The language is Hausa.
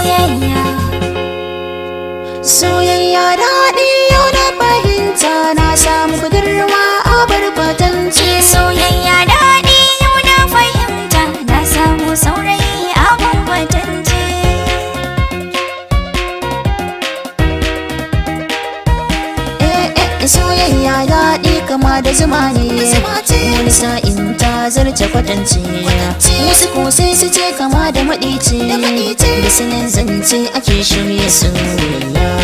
soyayya. Soyayya daɗi yau na fahimta, na samu budurwa a barbatance. Soyayya daɗi yau na fahimta, na samu saurayi abun kwatance. Soyayya daɗi kama da zuma ne, wani sa'in ta zarce kwatance. Wasu ko sai su ce kama da maɗice, da sanin zance ake shirya soyayya.